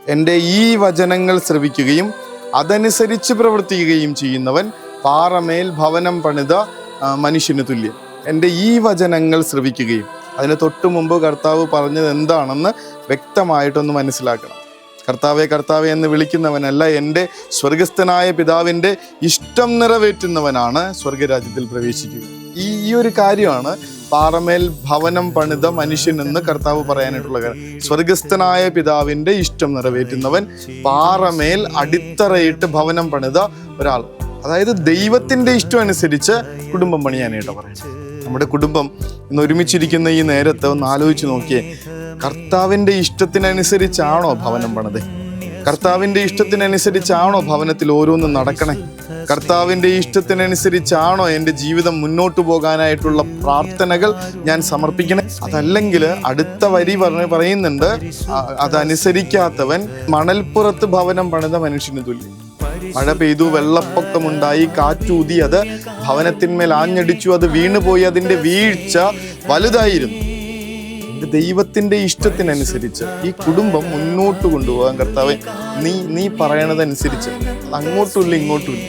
എൻ്റെ ഈ വചനങ്ങൾ ശ്രവിക്കുകയും അതനുസരിച്ച് പ്രവർത്തിക്കുകയും ചെയ്യുന്നവൻ പാറമേൽ ഭവനം പണിത മനുഷ്യന് തുല്യം. എൻ്റെ ഈ വചനങ്ങൾ ശ്രവിക്കുകയും, അതിന് തൊട്ടു മുമ്പ് കർത്താവ് പറഞ്ഞത് എന്താണെന്ന് വ്യക്തമായിട്ടൊന്ന് മനസ്സിലാക്കണം. കർത്താവെ കർത്താവെ എന്ന് വിളിക്കുന്നവനല്ല, എൻ്റെ സ്വർഗസ്ഥനായ പിതാവിൻ്റെ ഇഷ്ടം നിറവേറ്റുന്നവനാണ് സ്വർഗരാജ്യത്തിൽ പ്രവേശിക്കുക. ഈ ഒരു കാര്യമാണ് പാറമേൽ ഭവനം പണിത മനുഷ്യൻ എന്ന് കർത്താവ് പറയാനായിട്ടുള്ള കാര്യം. സ്വർഗസ്ഥനായ പിതാവിൻ്റെ ഇഷ്ടം നിറവേറ്റുന്നവൻ പാറമേൽ അടിത്തറയിട്ട് ഭവനം പണിത ഒരാൾ. അതായത് ദൈവത്തിൻ്റെ ഇഷ്ടം അനുസരിച്ച് കുടുംബം പണിയാനായിട്ട് പറയും. നമ്മുടെ കുടുംബം ഇന്ന് ഒരുമിച്ചിരിക്കുന്ന ഈ നേരത്തെ ഒന്ന് ആലോചിച്ച് നോക്കിയേ. കർത്താവിൻ്റെ ഇഷ്ടത്തിനനുസരിച്ചാണോ ഭവനം പണിത്? കർത്താവിൻ്റെ ഇഷ്ടത്തിനനുസരിച്ചാണോ ഭവനത്തിൽ ഓരോന്നും നടക്കണേ? കർത്താവിൻ്റെ ഇഷ്ടത്തിനനുസരിച്ചാണോ എൻ്റെ ജീവിതം മുന്നോട്ട് പോകാനായിട്ടുള്ള പ്രാർത്ഥനകൾ ഞാൻ സമർപ്പിക്കണേ? അതല്ലെങ്കിൽ അടുത്ത വരി പറയുന്നുണ്ട്, അതനുസരിക്കാത്തവൻ മണൽപ്പുറത്ത് ഭവനം പണിത മനുഷ്യന് തുല്യം. മഴ പെയ്തു, വെള്ളപ്പൊക്കമുണ്ടായി, കാറ്റൂതി, അത് ഭവനത്തിന്മേൽ ആഞ്ഞടിച്ചു, അത് വീണുപോയി, അതിൻ്റെ വീഴ്ച വലുതായിരുന്നു. ദൈവത്തിൻ്റെ ഇഷ്ടത്തിനനുസരിച്ച് ഈ കുടുംബം മുന്നോട്ട് കൊണ്ടുപോകാൻ കർത്താവേ നീ പറയണതനുസരിച്ച് അങ്ങോട്ടുമില്ല ഇങ്ങോട്ടുമില്ല